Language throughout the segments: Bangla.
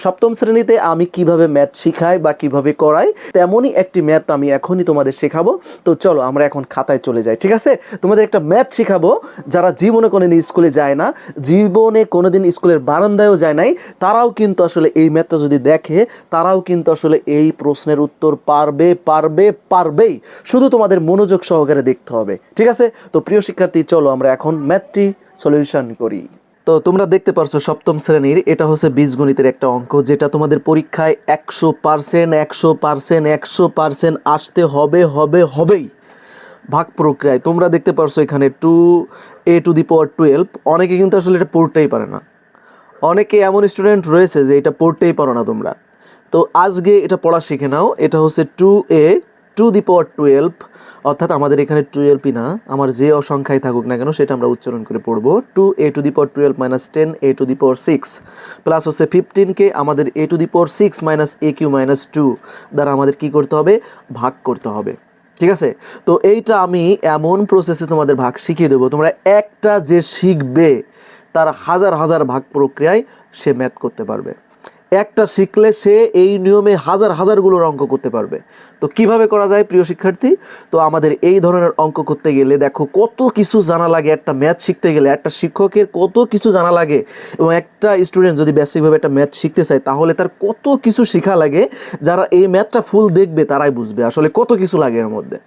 সপ্তম শ্রেণীতে আমি কিভাবে ম্যাথ শিখাই বা কিভাবে করাই তেমনই একটি ম্যাথ আমি এখনই তোমাদের শেখাবো। তো চলো আমরা এখন খাতায় চলে যাই, ঠিক আছে? তোমাদের একটা ম্যাথ শিখাবো যারা জীবনে কোনোদিন স্কুলে যায় না, জীবনে কোনোদিন স্কুলের বারান্দায়ও যায় নাই, তারাও কিন্তু আসলে এই ম্যাথটা যদি দেখে তারাও কিন্তু আসলে এই প্রশ্নের উত্তর পারবে পারবে পারবেই। শুধু তোমাদের মনোযোগ সহকারে দেখতে হবে, ঠিক আছে? তো প্রিয় শিক্ষার্থী, চলো আমরা এখন ম্যাথটি সলিউশন করি। তো তোমরা দেখতে পারছো সপ্তম শ্রেণীর এটা হচ্ছে বীজগণিতের একটা অঙ্ক, যেটা তোমাদের পরীক্ষায় 100% আসতে হবে হবে হবেই। ভাগ প্রক্রিয়ায় তোমরা দেখতে পারছো এখানে 2a⁴12। অনেকে কিন্তু আসলে এটা পড়তেই পারে না, অনেকে এমন স্টুডেন্ট রয়েছে যে এটা পড়তেই পারো না তোমরা। তো আজকে এটা পড়া শিখে নাও। এটা হচ্ছে 2a⁴12, অর্থাৎ আমাদের এখানে 12ই না, আমার যে অসংখ্যাই থাকুক না কেন সেটা আমরা উচ্চারণ করে পড়বো। 2a⁴12 - 10a⁴6 প্লাস হচ্ছে 15কে আমাদের a⁴6 - aq - 2 দ্বারা আমাদের কি করতে হবে? ভাগ করতে হবে, ঠিক আছে? তো এইটা আমি এমন প্রসেসে তোমাদের ভাগ শিখিয়ে দেবো, তোমরা একটা যে শিখবে তার হাজার হাজার ভাগ প্রক্রিয়ায় সে ম্যাথ করতে পারবে। একটা শিখলে সে এই নিয়মে হাজার হাজারগুলোর অঙ্ক করতে পারবে। তো কিভাবে করা যায় প্রিয় শিক্ষার্থী? তো আমাদের এই ধরনের অঙ্ক করতে গেলে দেখো কত কিছু জানা লাগে। একটা ম্যাথ শিখতে গেলে একটা শিক্ষকের কত কিছু জানা লাগে, এবং একটা স্টুডেন্ট যদি বেসিকভাবে একটা ম্যাথ শিখতে চায় তাহলে তার কত কিছু শেখা লাগে। যারা এই ম্যাথটা ফুল দেখবে তারাই বুঝবে আসলে কত কিছু লাগে এর মধ্যে।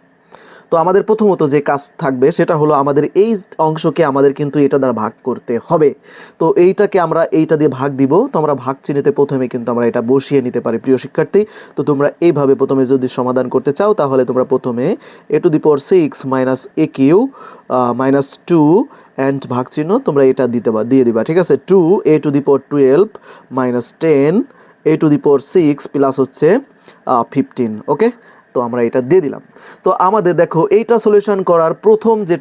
তো আমাদের প্রথমত যে কাজ থাকবে সেটা হলো আমাদের এই অংশকে আমাদের কিন্তু এটা দ্বারা ভাগ করতে হবে। তো এইটাকে আমরা এইটা দিয়ে ভাগ দিব। তো আমরা ভাগ চিহ্নিতে প্রথমে কিন্তু আমরা এটা বসিয়ে নিতে পারি প্রিয় শিক্ষার্থী। তো তোমরা এইভাবে প্রথমে যদি সমাধান করতে চাও তাহলে তোমরা প্রথমে a⁴ - aq - 2 অ্যান্ড ভাগ চিহ্ন তোমরা এটা দিয়ে দিবা, ঠিক আছে? 2a⁴12 - 10 a⁴6 প্লাস হচ্ছে 15, ওকে? তো আমরা এটা দিয়ে দিলাম। তো আমাদের দেখো এইটা সলিউশন করার প্রথম যে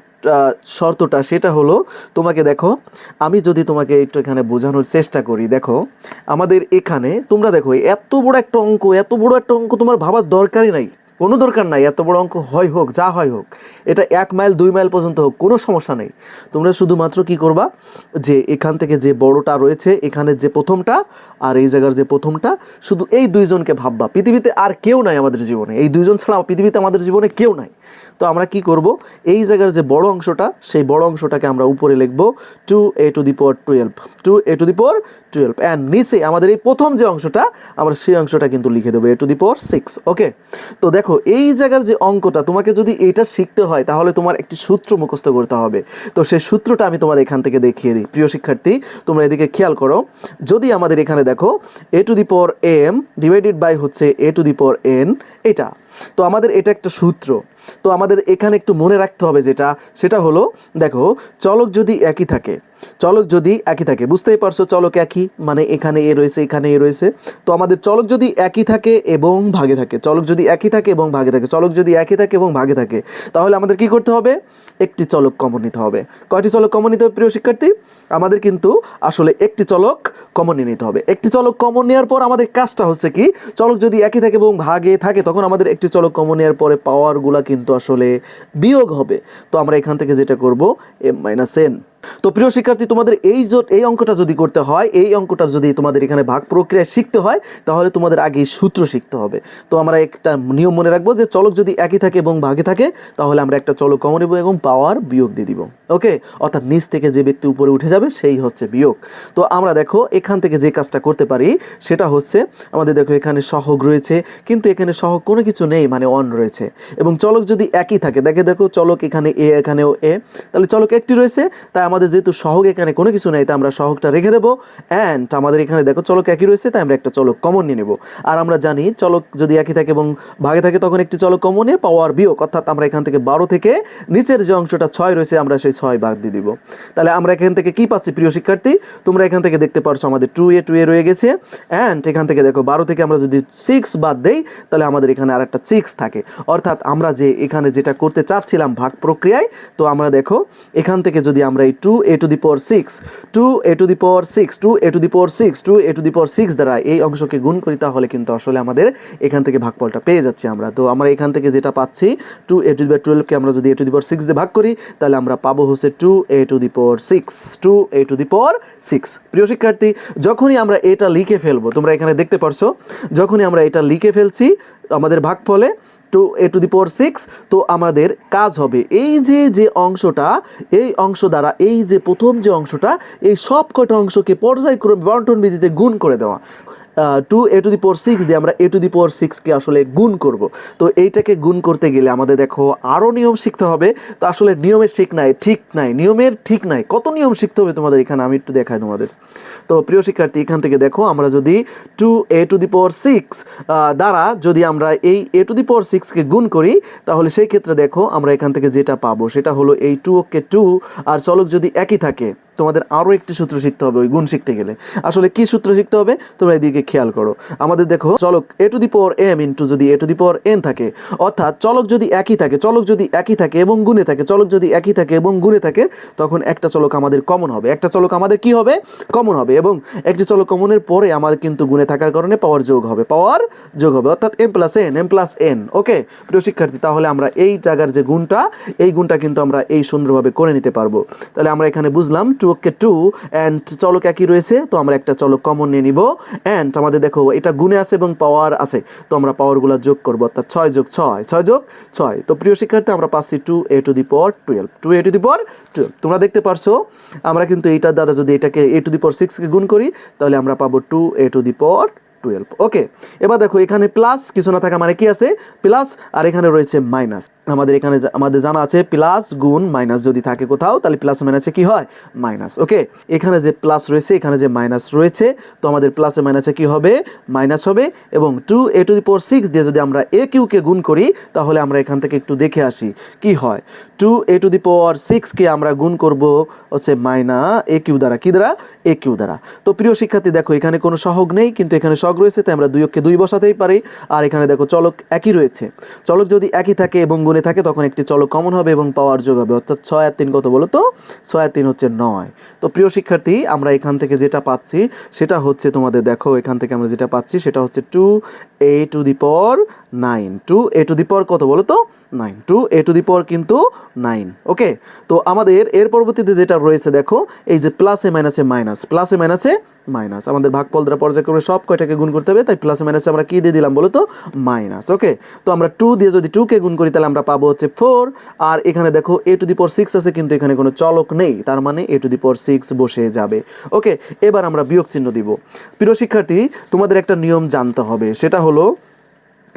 শর্তটা সেটা হলো, তোমাকে দেখো আমি যদি তোমাকে একটু এখানে বোঝানোর চেষ্টা করি। দেখো আমাদের এখানে তোমরা দেখো এত বড় একটা অঙ্ক, এত বড় একটা অঙ্ক তোমার ভাবার দরকারই নাই, কোনো দরকার নাই। এত বড় অঙ্ক হয় হোক যা হয় হোক, এটা 1 মাইল 2 মাইল পর্যন্ত হোক, কোনো সমস্যা নেই। তোমরা শুধুমাত্র কি করবা, যে এখান থেকে যে বড়টা রয়েছে এখানে যে প্রথমটা আর এই জায়গার যে প্রথমটা, শুধু এই দুইজনকে ভাববা। পৃথিবীতে আর কেউ নাই আমাদের জীবনে, এই দুইজন ছাড়া পৃথিবীতে আমাদের জীবনে কেউ নাই। তো আমরা কি করব, এই জায়গার যে বড় অংশটা সেই বড় অংশটাকে আমরা উপরে লিখব 2a⁴12, 2a⁴12, অ্যান্ড নিচে আমাদের এই প্রথম যে অংশটা আমরা সেই অংশটা কিন্তু লিখে দেবো a⁴6, ওকে? তো দেখো এই জায়গার যে অঙ্কটা তোমাকে যদি এটা শিখতে হয় তাহলে তোমার একটি সূত্র মুখস্থ করতে হবে। তো সেই সূত্রটা আমি তোমাদের এখান থেকে দেখিয়ে দিই প্রিয় শিক্ষার্থী। তোমরা এদিকে খেয়াল করো, যদি আমাদের এখানে দেখো a⁴m ডিভাইডেড বাই হচ্ছে a⁴n, এটা তো আমাদের এটা একটা সূত্র। তো আমাদের এখানে একটু মনে রাখতে হবে যেটা, সেটা হলো দেখো চলক যদি একই থাকে, চলক যদি একই থাকে, বুঝতেই পারছো চলক একই মানে এখানে এ রয়েছে এখানে এ রয়েছে। তো আমাদের চলক যদি একই থাকে এবং ভাগে থাকে, চলক যদি একই থাকে এবং ভাগে থাকে, চলক যদি একই থাকে এবং ভাগে থাকে, তাহলে আমাদের কি করতে হবে? একটি চলক কমন নিতে হবে। কয়টি চলক কমন নিতে হবে প্রিয় শিক্ষার্থী? আমাদের কিন্তু আসলে একটি চলক কমন নিয়ে নিতে হবে। একটি চলক কমন নেওয়ার পর আমাদের কাজটা হচ্ছে কি, চলক যদি একই থাকে এবং ভাগে থাকে তখন আমাদের একটি চলক কমন নেওয়ার পরে পাওয়ারগুলা কিন্তু আসলে বিয়োগ হবে। তো আমরা এখান থেকে যেটা করব m - n। তো প্রিয় শিক্ষার্থী, তোমাদের এই অঙ্কটা যদি করতে হয়, এই অঙ্কটা যদি তোমাদের এখানে ভাগ প্রক্রিয়া শিখতে হয় তাহলে তোমাদের আগে সূত্র শিখতে হবে। তো আমরা একটা নিয়ম মনে রাখবো যে চলক যদি একই থাকে এবং ভাগে থাকে তাহলে আমরা একটা চলক কমন নেব এবং পাওয়ার বিয়োগ দিয়ে দিব, ওকে? অর্থাৎ নিচ থেকে যে ব্যক্তি উপরে উঠে যাবে সেই হচ্ছে বিয়োগ। তো আমরা দেখো এখান থেকে যে কাজটা করতে পারি সেটা হচ্ছে, আমাদের দেখো এখানে সহগ রয়েছে কিন্তু এখানে সহগ কোনো কিছু নেই মানে অন রয়েছে, এবং চলক যদি একই থাকে, দেখো চলক এখানে এ এখানেও এ, তাহলে চলক একটি রয়েছে, তাই আমাদের যেহেতু সহগ এখানে কোনো কিছু নেই তাই আমরা সহগটা রেখে দেবো। অ্যান্ড আমাদের এখানে দেখো চলক একই রয়েছে তাই আমরা একটা চলক কমন নিয়ে নেব। আর আমরা জানি চলক যদি একই থাকে এবং ভাগে থাকে তখন একটি চলক কমন নিয়ে পাওয়ার বিয়োগ, অর্থাৎ আমরা এখান থেকে 12 থেকে নিচের যে অংশটা 6 রয়েছে আমরা সেই 6 বাদ দিয়ে দিব। তাহলে আমরা এখান থেকে কি পাচ্ছি প্রিয় শিক্ষার্থী? তোমরা এখান থেকে দেখতে পারছো আমাদের 2a রয়ে গেছে, অ্যান্ড এখান থেকে দেখো 12 থেকে আমরা যদি 6 বাদ দেই তাহলে আমাদের এখানে আর একটা 6 থাকে। অর্থাৎ আমরা যে এখানে যেটা করতে চাচ্ছিলাম ভাগ প্রক্রিয়ায়, তো আমরা দেখো এখান থেকে যদি আমরা এই two A to the power six, two A to the power six, two A to the power six, two A to the power six দ্বারা এই অংশকে গুণ করি, তাহলে কিন্তু আসলে আমাদের এখান থেকে ভাগফলটা পেয়ে যাচ্ছি আমরা। তো আমরা এখান থেকে যেটা পাচ্ছি, টু এ টু দি পাওয়ার 12কে আমরা যদি a to the power six দিয়ে ভাগ করি, তাহলে আমরা পাবো হচ্ছে two A to the power six, two A to the power six. প্রিয় শিক্ষার্থী, যখনই আমরা এটা লিখে ফেলবো, তোমরা এখানে দেখতে পারছো, যখনই আমরা এটা লিখে ফেলছি আমাদের ভাগফলে two A to the power six, তো আমাদের কাজ হবে এই যে অংশটা, এই অংশ দ্বারা এই যে প্রথম যে অংশটা, এই সব কয়টা অংশকে পর্যায়ক্রমে বন্টন বিধিতে গুণ করে দেওয়া। Two A to the power six দিয়ে আমরা এ টু দি পাওয়ার সিক্সকে আসলে গুণ করব। তো এইটাকে গুণ করতে গেলে আমাদের দেখো আরও নিয়ম শিখতে হবে। তো আসলে নিয়মের নিয়মের ঠিক নাই, কত নিয়ম শিখতে হবে তোমাদের এখানে আমি একটু দেখাই তোমাদের। তো প্রিয় শিক্ষার্থী, এখান থেকে দেখো আমরা যদি two A to the power six দ্বারা যদি আমরা এই এ টু দি পাওয়ার সিক্সকে গুণ করি, তাহলে সেই ক্ষেত্রে দেখো আমরা এখান থেকে যেটা পাবো সেটা হলো এই টু ওকে টু, আর চলক যদি একই থাকে, তোমাদের আরও একটি সূত্র শিখতে হবে ওই গুণ শিখতে গেলে। আসলে কি সূত্র শিখতে হবে তোমরা এদিকে খেয়াল করো। আমাদের দেখো চলক a to the power m into যদি a to the power N থাকে, অর্থাৎ চলক যদি একই থাকে এবং গুণে থাকে, চলক যদি একই থাকে এবং গুণে থাকে, তখন একটা চলক আমাদের কমন হবে, একটা চলক আমাদের কি হবে, কমন হবে। এবং একটি চলক কমনের পরে আমাদের কিন্তু গুণে থাকার কারণে পাওয়ার যোগ হবে, অর্থাৎ এম প্লাস এন। ওকে প্রিয় শিক্ষার্থী, তাহলে আমরা এই জায়গার যে গুণটা, এই গুণটা কিন্তু আমরা এই সুন্দরভাবে করে নিতে পারবো। তাহলে আমরা এখানে বুঝলাম টু ওকে টু অ্যান্ড চলক একই রয়েছে, তো আমরা একটা চলক কমন নিয়ে নিব। অ্যান্ড আমাদের দেখো এটা গুণে আছে এবং পাওয়ার আছে, তো আমরা পাওয়ারগুলো যোগ করবো, অর্থাৎ 6 যোগ 6, 6 যোগ 6। তো প্রিয় শিক্ষার্থী, আমরা পাচ্ছি two A to the power 12, two A to the power 12। তোমরা দেখতে পারছো আমরা কিন্তু এইটার দ্বারা যদি এটাকে এ টু দি পাওয়ার সিক্সকে গুণ করি, তাহলে আমরা পাবো two A to the power 12। ওকে, এবার দেখো এখানে প্লাস কিছু না থাকা মানে কি আছে, প্লাস, আর এখানে রয়েছে মাইনাস। আমাদের জানা আছে প্লাস গুণ মাইনাস যদি থাকে কোথাও, তাহলে প্লাস মাইনাসে কি হয়, মাইনাস। ওকে, এখানে যে প্লাস রয়েছে, এখানে যে মাইনাস রয়েছে, তো আমাদের প্লাসে মাইনাসে কি হবে, মাইনাস হবে। এবং two A to the power six দিয়ে যদি আমরা এ কিউকে গুণ করি, তাহলে আমরা এখান থেকে একটু দেখে আসি কি হয়। টু এ টু দি পাওয়ার সিক্সকে আমরা গুণ করব হচ্ছে মাইনা এ কিউ দ্বারা, কি দ্বারা, এ কিউ দ্বারা। তো প্রিয় শিক্ষার্থী দেখো এখানে কোনো সহগ নেই, কিন্তু এখানে সহগ রয়েছে, তাই আমরা 2 কে 2 বসাতেই পারি। আর এখানে দেখো চলক একই রয়েছে, চলক যদি একই থাকে এবং গুণে থাকে, তখন একটি চলক কমন হবে এবং পাওয়ার যোগ হবে, অর্থাৎ 6 আর 3 কত বলো তো, 6 আর 3 হচ্ছে 9। তো প্রিয় শিক্ষার্থী, আমরা এখান থেকে যেটা পাচ্ছি সেটা হচ্ছে, তোমাদের দেখো এখান থেকে আমরা যেটা পাচ্ছি সেটা হচ্ছে two A to the power 9, two A to the power কত বলো তো, 9, টু এ টু দি পাওয়ার কিন্তু 9। ওকে, তো আমাদের এর পরবর্তীতে যেটা রয়েছে দেখো, এই যে প্লাসে মাইনাসে মাইনাস, প্লাসে মাইনাসে মাইনাস, আমাদের ভাগফল দ্বারা পর্যায়ক্রমে সব কয়টাকে গুণ করতে হবে, তাই প্লাসে মাইনাসে আমরা কি দিয়ে দিলাম বলো তো, মাইনাস। ওকে, তো আমরা 2 দিয়ে যদি 2 কে গুণ করি, তাহলে আমরা পাবো হচ্ছে 4। আর এখানে দেখো এ টু দি পাওয়ার 6 আছে, কিন্তু এখানে কোনো চলক নেই, তার মানে এ টু দি পাওয়ার 6 বসে যাবে। ওকে, এবার আমরা বিয়োগ চিহ্ন দিব। প্রিয় শিক্ষার্থী, তোমাদের একটা নিয়ম জানতে হবে, সেটা হলো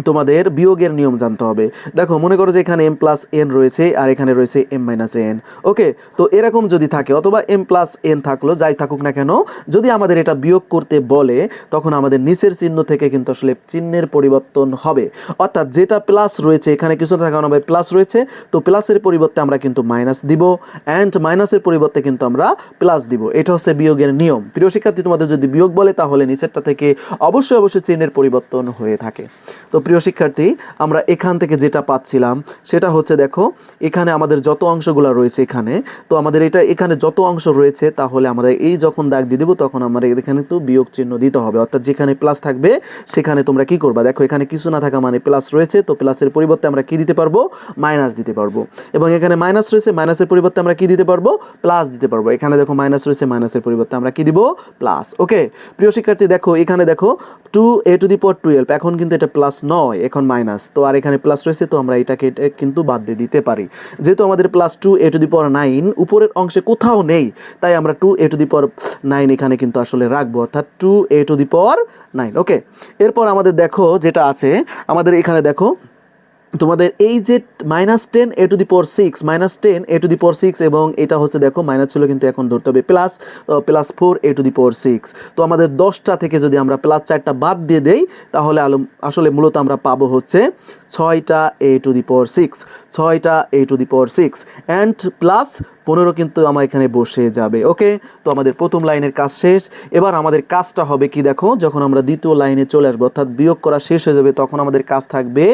তোমাদের বিয়োগের নিয়ম জানতে হবে। দেখো মনে করো যে এখানে এম প্লাস এন রয়েছে আর এখানে রয়েছে এম মাইনাস এন। ওকে, তো এরকম যদি থাকে, অথবা এম প্লাস এন থাকলো, যাই থাকুক না কেন, যদি আমাদের এটা বিয়োগ করতে বলে, তখন আমাদের নিচের চিহ্ন থেকে কিন্তু আসলে চিহ্নের পরিবর্তন হবে। অর্থাৎ যেটা প্লাস রয়েছে, এখানে কিছু থাকানো হবে প্লাস রয়েছে, তো প্লাসের পরিবর্তে আমরা কিন্তু মাইনাস দিব, অ্যান্ড মাইনাসের পরিবর্তে কিন্তু আমরা প্লাস দিব। এটা হচ্ছে বিয়োগের নিয়ম। প্রিয় শিক্ষার্থী, তোমাদের যদি বিয়োগ বলে, তাহলে নিচেরটা থেকে অবশ্যই চিহ্নের পরিবর্তন হয়ে থাকে। তো প্রিয় শিক্ষার্থী, আমরা এখান থেকে যেটা পাচ্ছিলাম সেটা হচ্ছে, দেখো এখানে আমাদের যত অংশগুলো রয়েছে এখানে, তো আমাদের এখানে যত অংশ রয়েছে, তাহলে আমরা এই যখন দাগ দিয়ে দেবো, তখন আমরা এখানে তো বিয়োগ চিহ্ন দিতে হবে। অর্থাৎ যেখানে প্লাস থাকবে সেখানে তোমরা কি করবা, দেখো এখানে কিছু না থাকা মানে প্লাস রয়েছে, তো প্লাসের পরিবর্তে আমরা কি দিতে পারবো, মাইনাস দিতে পারবো। এবং এখানে মাইনাস রয়েছে, মাইনাসের পরিবর্তে আমরা কি দিতে পারবো, প্লাস দিতে পারবো। এখানে দেখো মাইনাস রয়েছে, মাইনাসের পরিবর্তে আমরা কি দিব, প্লাস। ওকে প্রিয় শিক্ষার্থী, দেখো এখানে দেখো two A to the power 12, এখন কিন্তু এটা প্লাস নয়, এখন মাইনাস, তো আর এখানে প্লাস রয়েছে, তো আমরা এটাকে কিন্তু বাদ দিয়ে দিতে পারি। যেহেতু আমাদের plus two A to the power 9 উপরের অংশে কোথাও নেই, তাই আমরা two A to the power 9 এখানে কিন্তু আসলে রাখবো, অর্থাৎ two A to the power 9। ওকে, এরপর আমাদের দেখো যেটা আছে, আমাদের এখানে দেখো তোমাদের এই যে -10 এ to the power 6, -10 A to the power 6, এবং এটা হচ্ছে দেখো মাইনাস ছিল কিন্তু এখন ধরতে হবে plus, +4 A to the power 6। তো আমাদের 10টা থেকে যদি আমরা প্লাস 4টা বাদ দিয়ে দেই, তাহলে আসলে মূলত আমরা পাবো হচ্ছে 6টা এ টু দি পাওয়ার 6, 6টা a to the power 6 and plus 15 কিন্তু আমার এখানে বসে যাবে। ওকে, তো আমাদের প্রথম লাইনের কাজ শেষ। এবার আমাদের কাজটা হবে কি দেখো, যখন আমরা দ্বিতীয় লাইনে চলে আসবো অর্থাৎ বিয়োগ করা শেষ হয়ে যাবে, তখন আমাদের কাজ থাকবে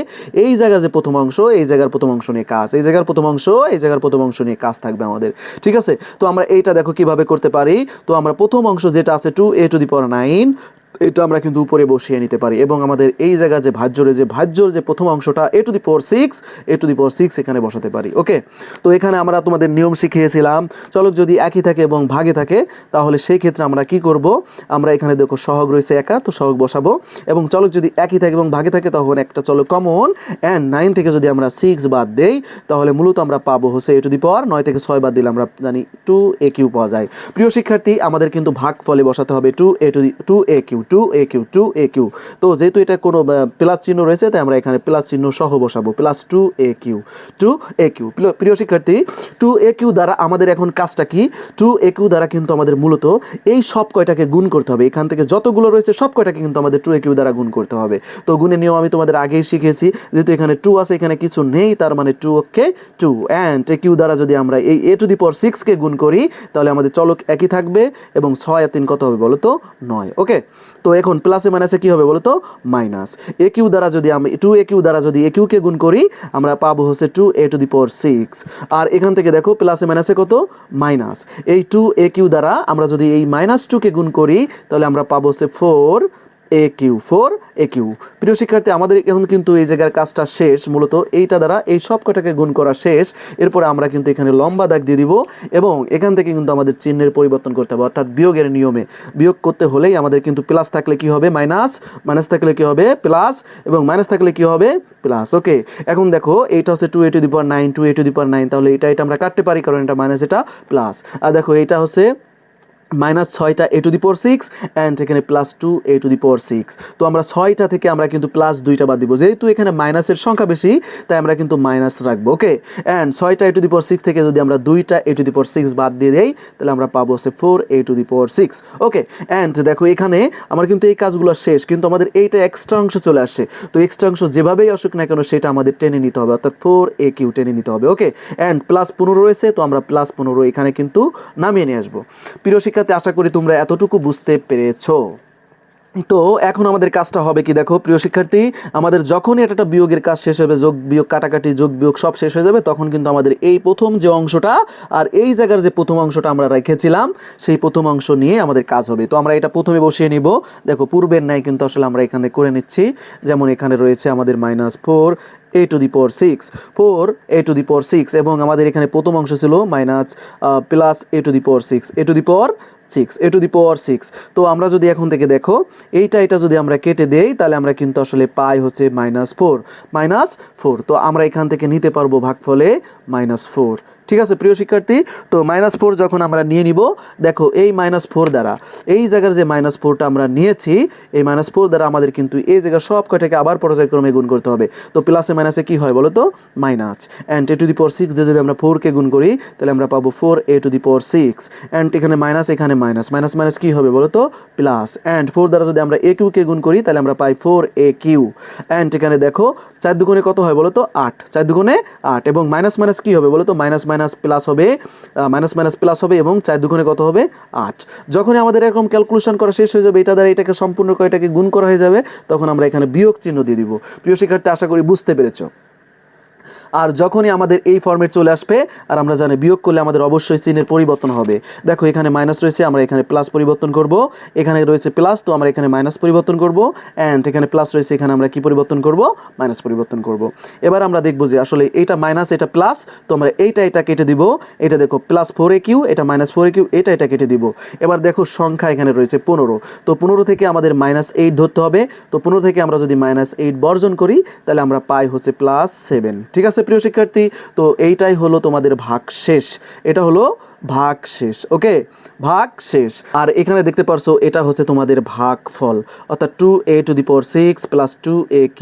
এই জায়গার যে প্রথম অংশ, এই জায়গার প্রথম অংশ নিয়ে কাজ, এই জায়গার প্রথম অংশ, এই জায়গার প্রথম অংশ নিয়ে কাজ থাকবে আমাদের। ঠিক আছে, তো আমরা এইটা দেখো কিভাবে করতে পারি। তো আমরা প্রথম অংশ যেটা আছে 2a⁴, এটা আমরা কিন্তু উপরে বসিয়ে নিতে পারি, এবং আমাদের এই জায়গায় যে ভাজ্যর যে প্রথম অংশটা a⁴ এখানে বসাতে পারি। ওকে, তো এখানে আমরা তোমাদের নিয়ম শিখিয়েছিলাম, চলক যদি একই থাকে এবং ভাগে থাকে তাহলে সেই ক্ষেত্রে আমরা কি করব, আমরা এখানে দেখো সহগ রয়েছে একা, তো সহগ বসাবো, এবং চলক যদি একই থাকে এবং ভাগে থাকে তখন একটা চলক কমন, অ্যান্ড 9 থেকে যদি আমরা 6 বাদ দেই তাহলে মূলত আমরা পাবো হচ্ছে a⁴, 9 থেকে 6 বাদ দিলে আমরা জানি 2aq পাওয়া যায়। প্রিয় শিক্ষার্থী, আমাদের কিন্তু ভাগ ফলে বসাতে হবে 2aq। তো যেহেতু এটা কোনো প্লাস চিহ্ন রয়েছে তাই আমরা এখানে প্লাস চিহ্ন সহ বসাবো, প্লাস 2aq। প্রিয় শিক্ষার্থী, 2aq দ্বারা আমাদের এখন কাজটা কি, 2aq দ্বারা কিন্তু আমাদের মূলত এই সব কয়টাকে গুণ করতে হবে, এখান থেকে যতগুলো রয়েছে সব কয়টাকে কিন্তু আমাদের 2aq দ্বারা গুণ করতে হবে। তো গুণের নিয়ম আমি তোমাদের আগেই শিখেছি, যেহেতু এখানে 2 আছে এখানে কিছু নেই, তার মানে 2 অ্যান্ড aq দ্বারা যদি আমরা এই a⁴ কে গুণ করি তাহলে আমাদের চলক একই থাকবে, এবং 6 আর 3 কত হবে বলো তো, 9। ওকে, তো এখন প্লাসে মাইনাসে কি হবে বলো তো, মাইনাস। aq দ্বারা যদি আমি 2aq দ্বারা যদি aq কে গুণ করি আমরা পাবো হচ্ছে 2a⁴, আর এখান থেকে দেখো প্লাসে মাইনাসে কত, মাইনাস। এই 2aq দ্বারা আমরা যদি এই -2 কে গুণ করি তাহলে আমরা পাবো হচ্ছে 4aq। প্রিয় শিক্ষার্থী, আমাদের এখন কিন্তু এই জায়গার কাজটা শেষ, মূলত এইটা দ্বারা এই সব কটাকে গুণ করা শেষ। এরপরে আমরা কিন্তু এখানে লম্বা দাগ দিয়ে দিব, এবং এখান থেকে কিন্তু আমাদের চিহ্নের পরিবর্তন করতে হবে, অর্থাৎ বিয়োগের নিয়মে বিয়োগ করতে হলেই আমাদের কিন্তু প্লাস থাকলে কি হবে মাইনাস, মাইনাস থাকলে কি হবে প্লাস, এবং মাইনাস থাকলে কি হবে প্লাস। ওকে, এখন দেখো এইটা হচ্ছে 2a⁴, তাহলে এটা আমরা কাটতে পারি কারণ এটা মাইনাস, এটা প্লাস। আর দেখো এইটা হচ্ছে -6টা a⁴, অ্যান্ড এখানে +2a⁴। তো আমরা 6টা থেকে আমরা কিন্তু +2টা বাদ দিব, যেহেতু এখানে মাইনাসের সংখ্যা বেশি তাই আমরা কিন্তু মাইনাস রাখবো। ওকে, অ্যান্ড 6টা a⁴ থেকে যদি আমরা 2টা a⁴ বাদ দিয়ে দেই তাহলে আমরা পাবো হচ্ছে 4a⁴। ওকে, অ্যান্ড দেখো এখানে আমার কিন্তু এই কাজগুলো শেষ, কিন্তু আমাদের এইটা এক্সট্রা অংশ চলে আসছে, তো এক্সট্রা অংশ যেভাবেই আসুক না কেন সেটা আমাদের টেনে নিতে হবে, অর্থাৎ 4aq টেনে নিতে হবে। ওকে, অ্যান্ড +15 রয়েছে, তো আমরা +15 এখানে কিন্তু নামিয়ে নিয়ে আসবো। প্রিয় শিক্ষার্থী, আশা করি তোমরা এতটুকু বুঝতে পেরেছো। তো এখন আমাদের কাজটা হবে কি দেখো প্রিয় শিক্ষার্থী, আমাদের যখনই একটা বিয়োগের কাজ শেষ হবে, যোগ বিয়োগ কাটাকাটি যোগ বিয়োগ সব শেষ হয়ে যাবে, তখন কিন্তু আমাদের এই প্রথম যে অংশটা আর এই জায়গার যে প্রথম অংশটা আমরা রেখেছিলাম সেই প্রথম অংশ নিয়ে আমাদের কাজ হবে। তো আমরা এটা প্রথমে বসিয়ে নিব, দেখো পূর্বের ন্যায় কিন্তু আসলে আমরা এখানে করে নিচ্ছি, যেমন এখানে রয়েছে আমাদের -4a⁴, এবং আমাদের এখানে প্রথম অংশ ছিল +a⁴, তো আমরা যদি এখন থেকে দেখো এটা যদি আমরা কেটে দেই তাহলে আমরা কিন্তু আসলে পাই হচ্ছে -4, তো আমরা এখান থেকে নিতে পারবো ভাগফলে -4। ঠিক আছে প্রিয় শিক্ষার্থী, তো -4 যখন আমরা নিয়ে নিব, দেখো এই -4 দ্বারা এই জায়গার যে -4টা আমরা নিয়েছি, এই -4 দ্বারা আমাদের কিন্তু এই জায়গার সব কয়টাকে আবার পর্যায়ক্রমে গুণ করতে হবে। তো প্লাসে মাইনাসে কি হয় বলো তো, মাইনাস, অ্যান্ড a⁴ দিয়ে যদি আমরা 4কে গুণ করি তাহলে আমরা পাবো 4a⁴, অ্যান্ড এখানে মাইনাস এখানে মাইনাস, মাইনাস মাইনাস কি হবে বলো তো, প্লাস, অ্যান্ড 4 দ্বারা যদি আমরা aq গুণ করি তাহলে আমরা পাই 4aq, অ্যান্ড এখানে দেখো 4 দুগুণে কত হয় বলো তো 8, 4 দুগুণে 8, এবং মাইনাস মাইনাস কি হবে বলো তো, মাইনাস মাইনাস প্লাস হবে, মাইনাস মাইনাস প্লাস হবে, এবং 4 দুগুণে কত হবে 8। যখনই আমাদের এরকম ক্যালকুলেশন করা শেষ হয়ে যাবে, এটা দ্বারা এটাকে সম্পূর্ণ কয়টাকে গুণ করা হয়ে যাবে, তখন আমরা এখানে বিয়োগ চিহ্ন দিয়ে দিব। প্রিয় শিক্ষার্থী, আশা করি বুঝতে পেরেছো। আর যখনই আমাদের এই ফর্মেট চলে আসবে, আর আমরা জানি বিয়োগ করলে আমাদের অবশ্যই চিহ্নের পরিবর্তন হবে। দেখো এখানে মাইনাস রয়েছে, আমরা এখানে প্লাস পরিবর্তন করব, এখানে রয়েছে প্লাস, তো আমরা এখানে মাইনাস পরিবর্তন করব, অ্যান্ড এখানে প্লাস রয়েছে, এখানে আমরা কি পরিবর্তন করব, মাইনাস পরিবর্তন করব। এবার আমরা দেখব যে আসলে এইটা মাইনাস এটা প্লাস, তো আমরা এটা কেটে দিব, এটা দেখো +4aq, এটা -4aq, এটা কেটে দিব। এবার দেখো সংখ্যা এখানে রয়েছে 15, তো 15 থেকে আমাদের -8 ধরতে হবে, তো 15 থেকে আমরা যদি -8 বর্জন করি তাহলে আমরা পাই হচ্ছে +7। ঠিক আছে প্রিয় শিক্ষার্থী, তো এইটাই হলো তোমাদের ভাগ শেষ, এটা হলো ভাগ শেষ। ওকে, ভাগ শেষ। আর এখানে দেখতে পারছো এটা হচ্ছে তোমাদের ভাগফল, অর্থাৎ 2a⁴ + 2aq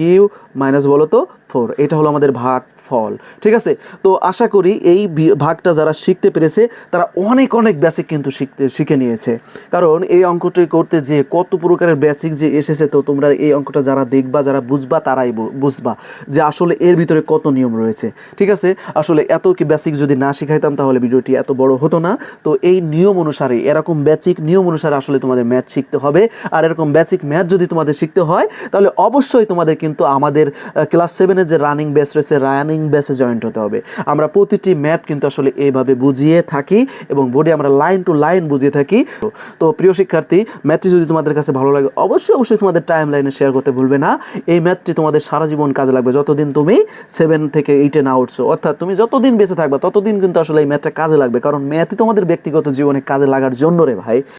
মাইনাস বলো তো 4, এটা হলো আমাদের ভাগ ফল। ঠিক আছে, তো আশা করি এই ভাগটা যারা শিখতে পেরেছে তারা অনেক অনেক বেসিক কিন্তু শিখে নিয়েছে, কারণ এই অঙ্কটি করতে যে কত প্রকারের বেসিক যে এসেছে, তো তোমরা এই অঙ্কটা যারা দেখবা যারা বুঝবা তারাই বুঝবা যে আসলে এর ভিতরে কত নিয়ম রয়েছে। ঠিক আছে, আসলে এত কি বেসিক যদি না শিখাইতাম তাহলে ভিডিওটি এত বড় হতো না। তো এই নিয়ম অনুসারে, এরকম বেসিক নিয়ম অনুসারে আসলে তোমাদের ম্যাথ শিখতে হবে। আর এরকম বেসিক ম্যাথ যদি তোমাদের শিখতে হয় তাহলে অবশ্যই তোমাদের কিন্তু আমাদের ক্লাস 7-এর যে রানিং ব্যাচ রয়েছে, রানিং ব্যাচে জয়েন্ট হতে হবে। আমরা প্রতিটি ম্যাথ কিন্তু আসলে এইভাবে বুঝিয়ে থাকি এবং বোর্ডে আমরা লাইন টু লাইন বুঝিয়ে থাকি। তো প্রিয় শিক্ষার্থী, ম্যাথটি যদি তোমাদের কাছে ভালো লাগে অবশ্যই তোমাদের টাইম লাইনে শেয়ার করতে ভুলবে না। এই ম্যাথটি তোমাদের সারা জীবন কাজে লাগবে, যতদিন তুমি 7 থেকে 8-এ না উঠছো, অর্থাৎ তুমি যতদিন বেঁচে থাকবা ততদিন কিন্তু আসলে এই ম্যাথটা কাজে লাগবে, কারণ ম্যাথই তোমাদের ব্যক্তিগত জীবনে কাজে লাগার জন্য রে ভাই।